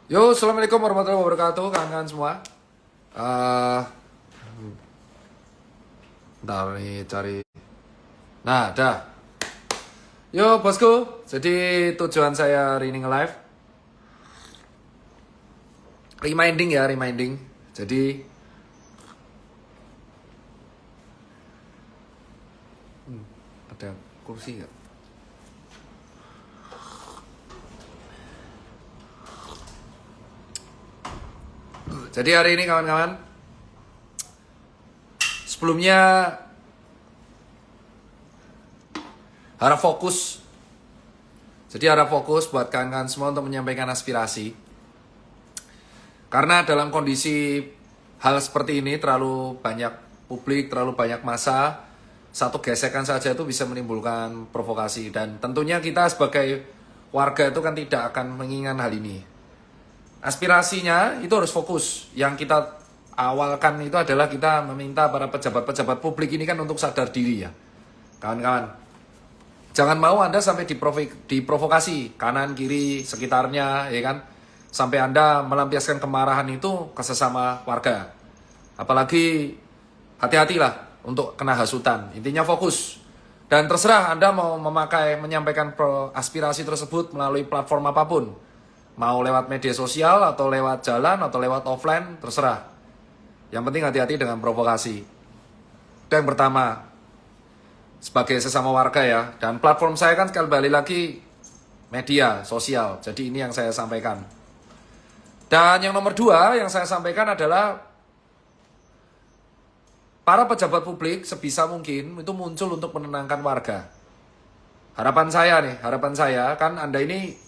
Yo, assalamualaikum warahmatullahi wabarakatuh, kawan-kawan semua. Eh, Bentar nih cari. Nah, dah. Yo, bosku. Jadi tujuan saya hari ini nge-live, reminding ya, reminding. Jadi ada kursi nggak? Jadi hari ini kawan-kawan, sebelumnya harap fokus. Jadi harap fokus buat kawan-kawan semua untuk menyampaikan aspirasi. Karena dalam kondisi hal seperti ini terlalu banyak publik, terlalu banyak massa, satu gesekan saja itu bisa menimbulkan provokasi. Dan tentunya kita sebagai warga itu kan tidak akan menginginkan hal ini. Aspirasinya itu harus fokus. Yang kita awalkan itu adalah kita meminta para pejabat-pejabat publik ini kan untuk sadar diri ya. Kawan-kawan, jangan mau Anda sampai diprovokasi kanan kiri sekitarnya ya kan. Sampai Anda melampiaskan kemarahan itu ke sesama warga. Apalagi hati-hatilah untuk kena hasutan. Intinya fokus. Dan terserah Anda mau menyampaikan aspirasi tersebut melalui platform apapun. Mau lewat media sosial atau lewat jalan atau lewat offline, terserah. Yang penting hati-hati dengan provokasi. Itu yang pertama. Sebagai sesama warga ya. Dan platform saya kan sekali lagi media sosial. Jadi ini yang saya sampaikan. Dan yang nomor dua yang saya sampaikan adalah para pejabat publik sebisa mungkin itu muncul untuk menenangkan warga. Harapan saya kan Anda ini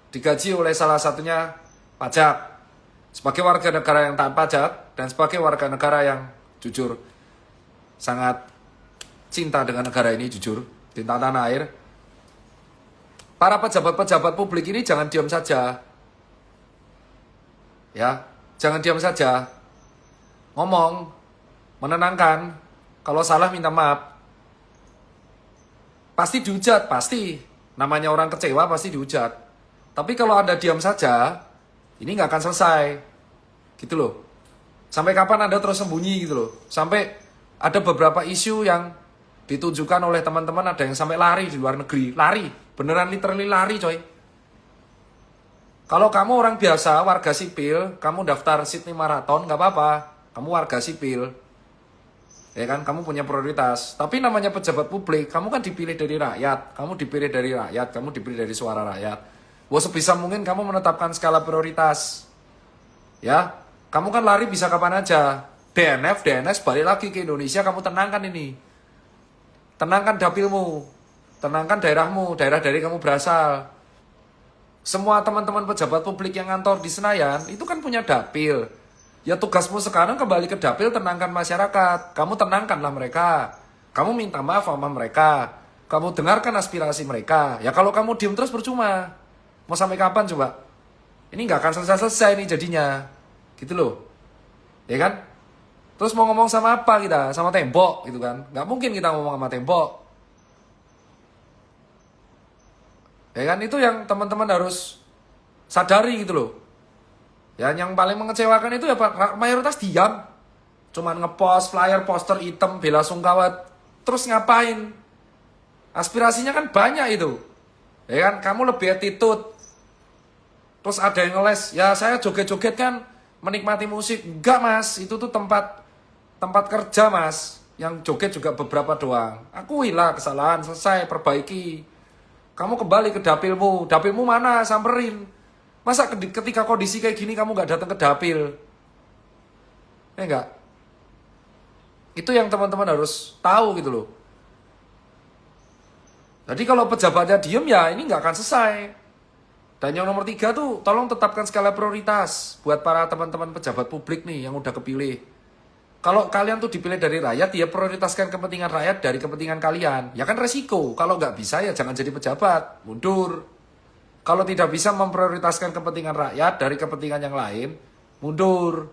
digaji oleh salah satunya pajak. Sebagai warga negara yang taat pajak dan sebagai warga negara yang jujur, sangat cinta dengan negara ini, jujur, cinta tanah air. Para pejabat-pejabat publik ini jangan diam saja. Ya, jangan diam saja. Ngomong, menenangkan, kalau salah minta maaf. Pasti dihujat, pasti. Namanya orang kecewa pasti dihujat. Tapi kalau Anda diam saja, ini nggak akan selesai. Gitu loh. Sampai kapan Anda terus sembunyi gitu loh. Sampai ada beberapa isu yang ditunjukkan oleh teman-teman, ada yang sampai lari di luar negeri. Lari, beneran literally lari coy. Kalau kamu orang biasa, warga sipil, kamu daftar Sydney Marathon, nggak apa-apa. Kamu warga sipil. Ya kan, kamu punya prioritas. Tapi namanya pejabat publik, kamu kan dipilih dari rakyat. Kamu dipilih dari rakyat, kamu dipilih dari suara rakyat. Wah, sebisa mungkin kamu menetapkan skala prioritas. Ya, kamu kan lari bisa kapan aja. DNF, DNS, balik lagi ke Indonesia, kamu tenangkan ini. Tenangkan dapilmu. Tenangkan daerahmu, daerah dari kamu berasal. Semua teman-teman pejabat publik yang ngantor di Senayan, itu kan punya dapil. Ya tugasmu sekarang kembali ke dapil, tenangkan masyarakat. Kamu tenangkanlah mereka. Kamu minta maaf sama mereka. Kamu dengarkan aspirasi mereka. Ya kalau kamu diem terus percuma. Mau sampai kapan coba? Ini nggak akan selesai-selesai nih jadinya. Gitu loh. Ya kan? Terus mau ngomong sama apa kita? Sama tembok gitu kan? Nggak mungkin kita ngomong sama tembok. Ya kan? Itu yang teman-teman harus sadari gitu loh. Ya, yang paling mengecewakan itu ya Pak, mayoritas diam. Cuman ngepost flyer, poster hitam, bela sungkawa. Terus ngapain? Aspirasinya kan banyak itu. Ya kan? Kamu lebih attitude. Terus ada yang ngeles, ya saya joget-joget kan menikmati musik. Enggak mas, itu tuh tempat kerja mas. Yang joget juga beberapa doang. Akuilah kesalahan, selesai, perbaiki. Kamu kembali ke dapilmu. Dapilmu mana? Samperin. Masa ketika kondisi kayak gini kamu gak datang ke dapil? Ya enggak? Itu yang teman-teman harus tahu gitu loh. Jadi kalau pejabatnya diem ya ini nggak akan selesai. Dan yang nomor 3 tuh tolong tetapkan skala prioritas buat para teman-teman pejabat publik nih yang udah kepilih. Kalau kalian tuh dipilih dari rakyat, ya prioritaskan kepentingan rakyat dari kepentingan kalian. Ya kan resiko. Kalau nggak bisa ya jangan jadi pejabat, mundur. Kalau tidak bisa memprioritaskan kepentingan rakyat dari kepentingan yang lain, mundur.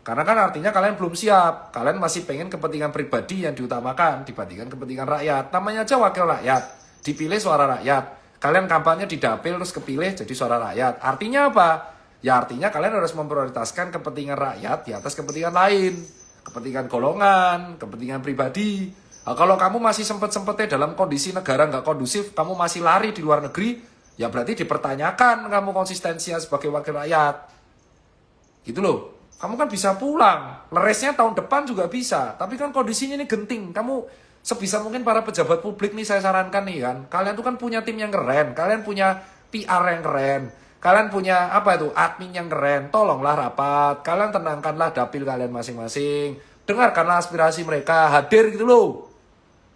Karena kan artinya kalian belum siap. Kalian masih pengen kepentingan pribadi yang diutamakan dibandingkan kepentingan rakyat. Namanya aja wakil rakyat, dipilih suara rakyat. Kalian kampanye di dapil terus kepilih jadi suara rakyat. Artinya apa? Ya artinya kalian harus memprioritaskan kepentingan rakyat di atas kepentingan lain. Kepentingan golongan, kepentingan pribadi. Nah, kalau kamu masih sempet-sempetnya dalam kondisi negara nggak kondusif, kamu masih lari di luar negeri, ya berarti dipertanyakan kamu konsistensinya sebagai wakil rakyat. Gitu loh. Kamu kan bisa pulang. Leresnya tahun depan juga bisa. Tapi kan kondisinya ini genting. Kamu sebisa mungkin para pejabat publik nih saya sarankan nih kan. Kalian tuh kan punya tim yang keren. Kalian punya PR yang keren. Kalian punya apa itu admin yang keren. Tolonglah rapat. Kalian tenangkanlah dapil kalian masing-masing. Dengarkanlah aspirasi mereka. Hadir gitu loh.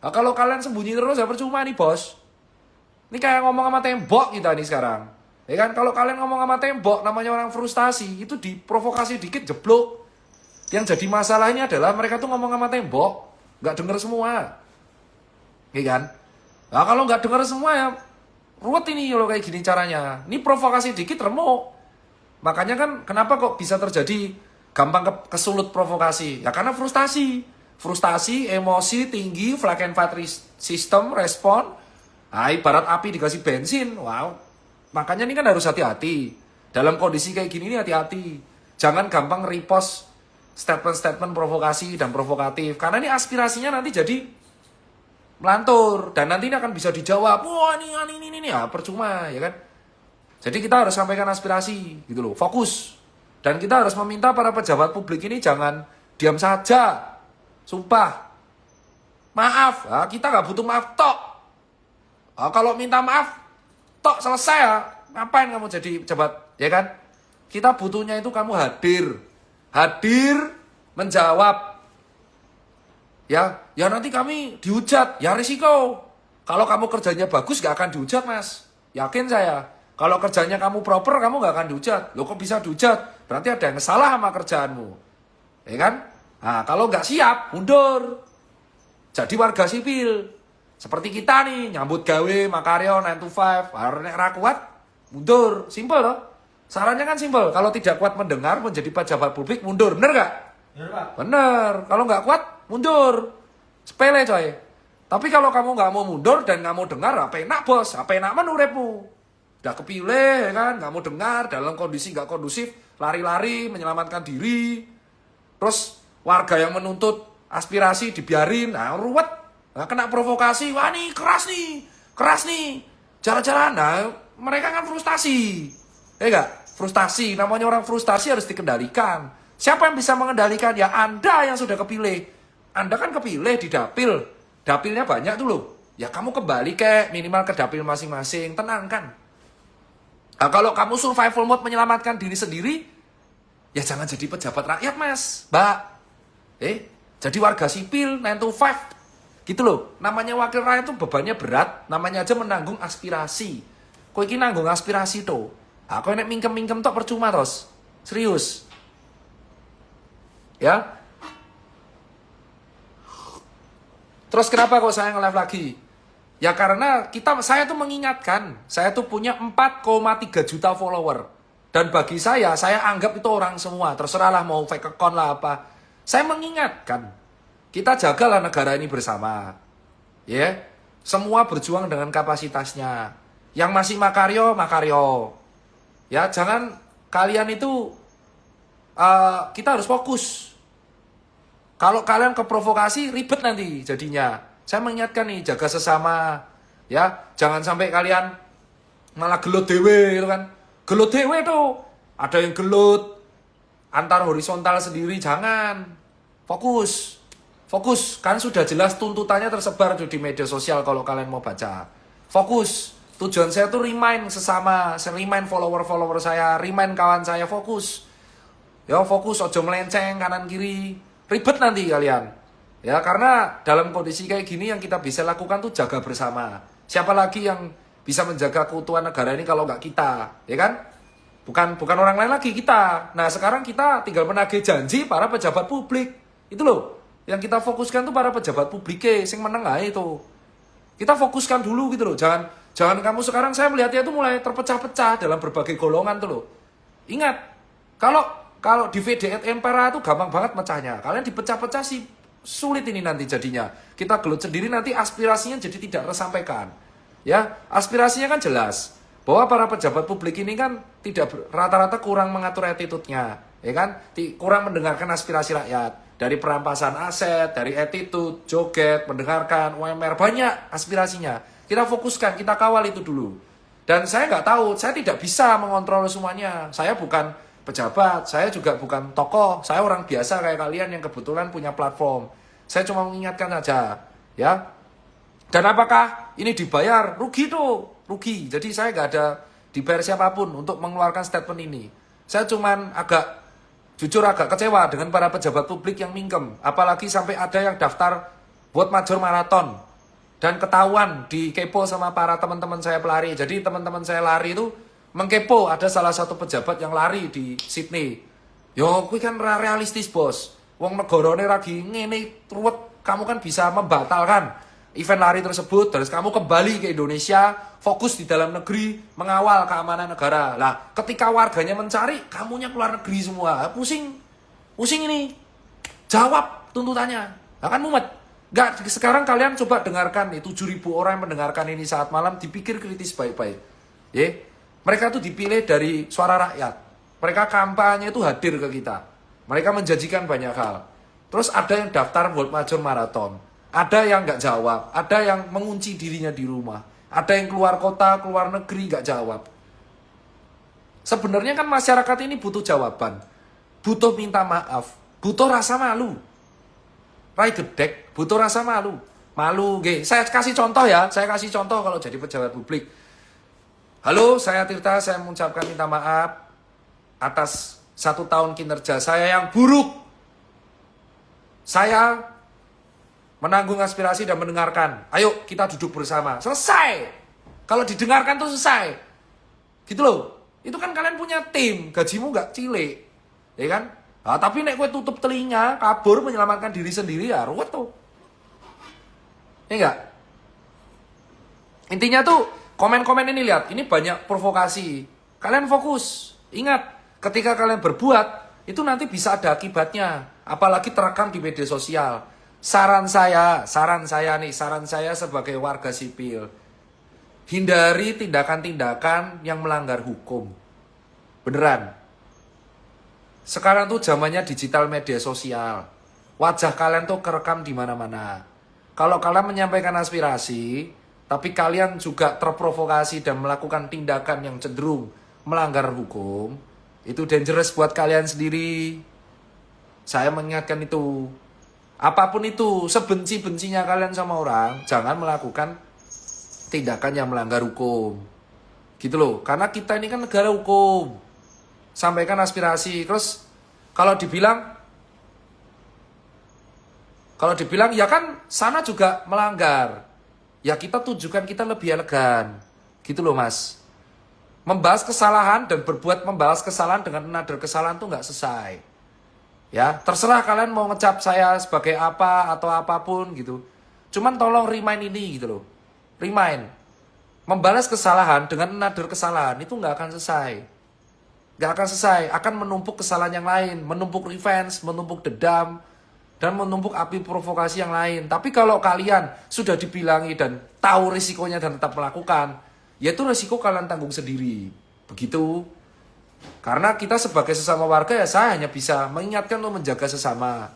Nah, kalau kalian sembunyi terus ya percuma nih bos. Ini kayak ngomong sama tembok kita nih sekarang. Ya kan, kalau kalian ngomong sama tembok, namanya orang frustasi, itu diprovokasi dikit jeblok. Yang jadi masalah ini adalah mereka tuh ngomong sama tembok, nggak denger semua. Ya kan? Nah kalau nggak denger semua ya, ruwet ini kalau kayak gini caranya. Ini provokasi dikit remuk. Makanya kan kenapa kok bisa terjadi gampang kesulut provokasi? Ya karena frustasi. Frustasi, emosi tinggi, flag and fight system, respon. Nah ibarat api dikasih bensin, wow. Makanya ini kan harus hati-hati. Dalam kondisi kayak gini ini hati-hati. Jangan gampang repost statement-statement provokasi dan provokatif. Karena ini aspirasinya nanti jadi melantur. Dan nanti ini akan bisa dijawab. Wah ini. Ya percuma ya kan. Jadi kita harus sampaikan aspirasi gitu loh. Fokus. Dan kita harus meminta para pejabat publik ini jangan diam saja. Sumpah. Maaf. Nah, kita nggak butuh maaf tok. Nah, kalau minta maaf tok selesai ya, ngapain kamu jadi pejabat, ya kan? Kita butuhnya itu kamu hadir menjawab, ya nanti kami dihujat, ya risiko. Kalau kamu kerjanya bagus gak akan dihujat mas, yakin saya. Kalau kerjanya kamu proper kamu gak akan dihujat. Loh kok bisa dihujat? Berarti ada yang salah sama kerjaanmu, ya kan? Nah kalau nggak siap mundur, jadi warga sipil. Seperti kita nih, nyambut gawe, makaryo, 9 to 5, harus kuat, mundur. Simpel loh. Sarannya kan simpel. Kalau tidak kuat mendengar, menjadi pejabat publik, mundur. Bener gak? Bener, Pak. Bener. Kalau nggak kuat, mundur. Sepele coy. Tapi kalau kamu nggak mau mundur dan nggak mau dengar, apa enak bos? Apa enak menurutmu? Udah kepilih, ya kan? Nggak mau dengar, dalam kondisi nggak kondusif, lari-lari, menyelamatkan diri. Terus warga yang menuntut aspirasi dibiarin, nah ruwet. Nah, kena provokasi, wah nih keras nih, jalan-jalan. Nah, mereka kan frustasi, enggak? Frustasi, namanya orang frustasi harus dikendalikan. Siapa yang bisa mengendalikan? Ya Anda yang sudah kepilih. Anda kan kepilih di dapil, dapilnya banyak tuh loh. Ya kamu kembali minimal ke dapil masing-masing, tenangkan. Nah, kalau kamu survival mode menyelamatkan diri sendiri, ya jangan jadi pejabat rakyat mas, mbak. Jadi warga sipil, 9 to 5. Gitu loh, namanya wakil rakyat itu bebannya berat, namanya aja menanggung aspirasi. Kok ini nanggung aspirasi tuh? Aku enak mingkem-mingkem tok percuma terus. Serius. Ya. Terus kenapa kok saya nge-live lagi? Ya karena saya tuh mengingatkan, saya tuh punya 4,3 juta follower. Dan bagi saya anggap itu orang semua, terserahlah mau fake account lah apa. Saya mengingatkan. Kita jagalah negara ini bersama. Ya. Semua berjuang dengan kapasitasnya. Yang masih makaryo. Ya, jangan kalian itu kita harus fokus. Kalau kalian ke provokasi ribet nanti jadinya. Saya mengingatkan nih, jaga sesama. Ya, jangan sampai kalian malah gelut dewe gitu kan. Gelut dewe tuh. Ada yang gelut antar horizontal sendiri, jangan. Fokus, kan sudah jelas tuntutannya tersebar di media sosial kalau kalian mau baca. Fokus, tujuan saya tuh remind sesama, remind follower saya, remind kawan saya, fokus. Ya fokus, ojo melenceng kanan kiri, ribet nanti kalian. Ya karena dalam kondisi kayak gini yang kita bisa lakukan tuh jaga bersama. Siapa lagi yang bisa menjaga keutuhan negara ini kalau nggak kita, ya kan? Bukan orang lain lagi, kita. Nah sekarang kita tinggal menagih janji para pejabat publik. Itu loh, yang kita fokuskan tuh para pejabat publik sing menengah itu. Kita fokuskan dulu gitu loh. Jangan kamu sekarang, saya melihatnya itu mulai terpecah-pecah dalam berbagai golongan tuh loh. Ingat, kalau di VDN Empera itu gampang banget mecahnya. Kalian dipecah-pecah sih sulit ini nanti jadinya. Kita gelut sendiri nanti aspirasinya jadi tidak tersampaikan. Ya, aspirasinya kan jelas. bahwa para pejabat publik ini kan rata-rata kurang mengatur attitude-nya, ya kan? Kurang mendengarkan aspirasi rakyat. Dari perampasan aset, dari attitude, joget, mendengarkan, UMR, banyak aspirasinya. Kita fokuskan, kita kawal itu dulu. Dan saya nggak tahu, saya tidak bisa mengontrol semuanya. Saya bukan pejabat, saya juga bukan tokoh. Saya orang biasa kayak kalian yang kebetulan punya platform. Saya cuma mengingatkan saja, ya. Dan apakah ini dibayar? Rugi tuh, rugi. Jadi saya nggak ada dibayar siapapun untuk mengeluarkan statement ini. Saya cuman jujur agak kecewa dengan para pejabat publik yang mingkem. Apalagi sampai ada yang daftar buat major maraton. Dan ketahuan dikepo sama para teman-teman saya pelari. Jadi teman-teman saya lari itu mengkepo ada salah satu pejabat yang lari di Sydney. Yo, kuwi kan realistis, Bos. Wong negarane lagi ngene ruwet, kamu kan bisa membatalkan event lari tersebut, terus kamu kembali ke Indonesia, fokus di dalam negeri, mengawal keamanan negara. Lah, ketika warganya mencari, kamunya keluar negeri semua. Pusing ini. Jawab tuntutannya. Akan mumet. Enggak, sekarang kalian coba dengarkan, 7.000 orang yang mendengarkan ini saat malam, dipikir kritis baik-baik. Ya, mereka tuh dipilih dari suara rakyat. Mereka kampanye itu hadir ke kita. Mereka menjanjikan banyak hal. Terus ada yang daftar buat major maraton. Ada yang nggak jawab. Ada yang mengunci dirinya di rumah. Ada yang keluar kota, keluar negeri nggak jawab. Sebenarnya kan masyarakat ini butuh jawaban. Butuh minta maaf. Butuh rasa malu. Rai gedek, butuh rasa malu. Malu, saya kasih contoh ya. Saya kasih contoh kalau jadi pejabat publik. Halo, saya Tirta, saya mengucapkan minta maaf atas 1 tahun kinerja saya yang buruk. Saya menanggung aspirasi dan mendengarkan. Ayo kita duduk bersama. Selesai. Kalau didengarkan tuh selesai. Gitu loh. Itu kan kalian punya tim. Gajimu nggak cilik. Ya kan? Nah, tapi nek gue tutup telinga, kabur menyelamatkan diri sendiri ya ruwet tuh. Ya enggak? Intinya tuh komen-komen ini lihat. Ini banyak provokasi. Kalian fokus. Ingat. Ketika kalian berbuat, itu nanti bisa ada akibatnya. Apalagi terekam di media sosial. Saran saya sebagai warga sipil. Hindari tindakan-tindakan yang melanggar hukum. Beneran. Sekarang tuh zamannya digital media sosial. Wajah kalian tuh kerekam di mana-mana. Kalau kalian menyampaikan aspirasi, tapi kalian juga terprovokasi dan melakukan tindakan yang cenderung melanggar hukum, itu dangerous buat kalian sendiri. Saya mengingatkan itu. Apapun itu, sebenci-bencinya kalian sama orang, jangan melakukan tindakan yang melanggar hukum. Gitu loh. Karena kita ini kan negara hukum. Sampaikan aspirasi. Terus kalau dibilang ya kan sana juga melanggar. Ya kita tunjukkan kita lebih elegan. Gitu loh, Mas. Membahas kesalahan dan membalas kesalahan dengan another kesalahan tuh nggak selesai. Ya, terserah kalian mau ngecap saya sebagai apa atau apapun gitu. Cuman tolong remind ini gitu loh. Remind. Membalas kesalahan dengan another kesalahan itu nggak akan selesai. Nggak akan selesai. Akan menumpuk kesalahan yang lain. Menumpuk revenge, menumpuk dendam, dan menumpuk api provokasi yang lain. Tapi kalau kalian sudah dibilangi dan tahu risikonya dan tetap melakukan, ya itu resiko kalian tanggung sendiri. Begitu. Karena kita sebagai sesama warga ya saya hanya bisa mengingatkan untuk menjaga sesama.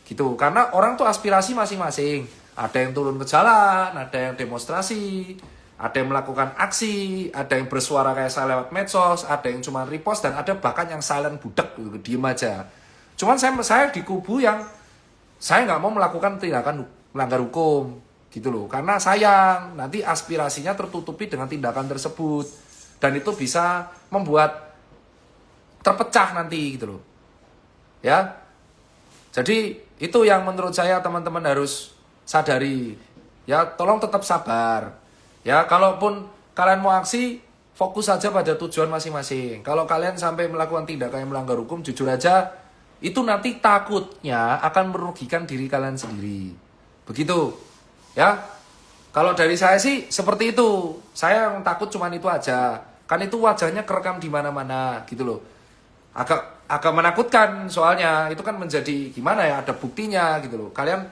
Gitu. Karena orang tuh aspirasi masing-masing. Ada yang turun ke jalan, ada yang demonstrasi, ada yang melakukan aksi, ada yang bersuara kayak saya lewat medsos, ada yang cuma repost, dan ada bahkan yang silent budak gitu, diem aja. Cuman saya di kubu yang saya nggak mau melakukan tindakan melanggar hukum. Gitu loh, karena sayang nanti aspirasinya tertutupi dengan tindakan tersebut dan itu bisa membuat terpecah nanti gitu loh. Ya. Jadi itu yang menurut saya teman-teman harus sadari. Ya, tolong tetap sabar. Ya, kalaupun kalian mau aksi, fokus saja pada tujuan masing-masing. Kalau kalian sampai melakukan tindakan yang melanggar hukum, jujur aja itu nanti takutnya akan merugikan diri kalian sendiri. Begitu. Ya, kalau dari saya sih seperti itu. Saya yang takut cuman itu aja. Kan itu wajahnya kerekam di mana-mana gitu loh. Agak menakutkan soalnya. Itu kan menjadi gimana ya, ada buktinya gitu loh. Kalian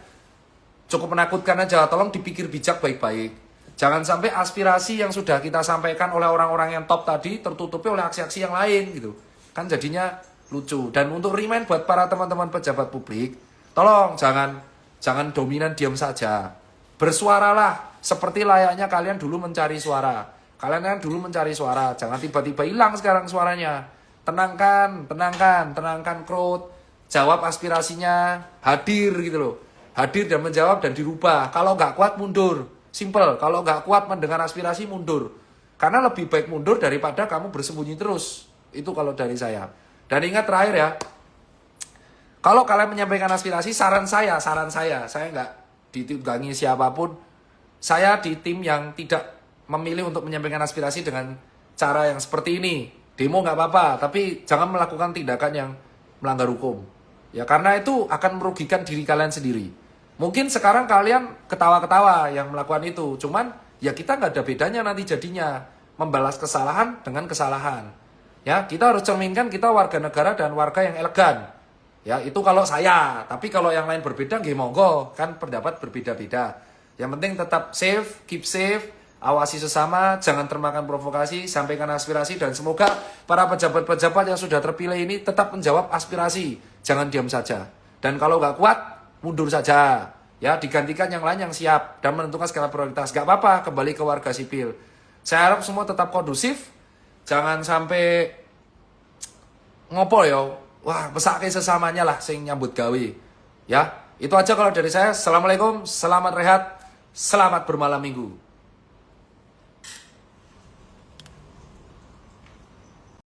cukup menakutkan aja. Tolong dipikir bijak baik-baik. Jangan sampai aspirasi yang sudah kita sampaikan oleh orang-orang yang top tadi tertutupi oleh aksi-aksi yang lain gitu. Kan jadinya lucu. Dan untuk remind buat para teman-teman pejabat publik, tolong jangan dominan diam saja. Bersuaralah seperti layaknya kalian dulu mencari suara. Kalian kan dulu mencari suara, jangan tiba-tiba hilang sekarang suaranya. Tenangkan crowd, jawab aspirasinya, hadir gitu loh. Hadir dan menjawab dan dirubah. Kalau nggak kuat mundur. Simple, kalau nggak kuat mendengar aspirasi mundur. Karena lebih baik mundur daripada kamu bersembunyi terus. Itu kalau dari saya. Dan ingat terakhir ya, kalau kalian menyampaikan aspirasi, saran saya nggak ditunggangi siapapun. Saya di tim yang tidak memilih untuk menyampaikan aspirasi dengan cara yang seperti ini. Demo nggak apa-apa, tapi jangan melakukan tindakan yang melanggar hukum. Ya karena itu akan merugikan diri kalian sendiri. Mungkin sekarang kalian ketawa-ketawa yang melakukan itu. Cuman ya kita nggak ada bedanya nanti jadinya. Membalas kesalahan dengan kesalahan. Ya kita harus cerminkan kita warga negara dan warga yang elegan. Ya itu kalau saya. Tapi kalau yang lain berbeda nggih monggo. Kan pendapat berbeda-beda. Yang penting tetap safe, keep safe. Awasi sesama, jangan termakan provokasi, sampaikan aspirasi. Dan semoga para pejabat-pejabat yang sudah terpilih ini tetap menjawab aspirasi. Jangan diam saja. Dan kalau nggak kuat, mundur saja, ya digantikan yang lain yang siap dan menentukan skala prioritas. Gak apa-apa, kembali ke warga sipil. Saya harap semua tetap kondusif, jangan sampai ngopo ya, wah besake sesamanya lah sing nyambut gawe. Ya, itu aja kalau dari saya. Assalamualaikum, selamat rehat, selamat bermalam minggu.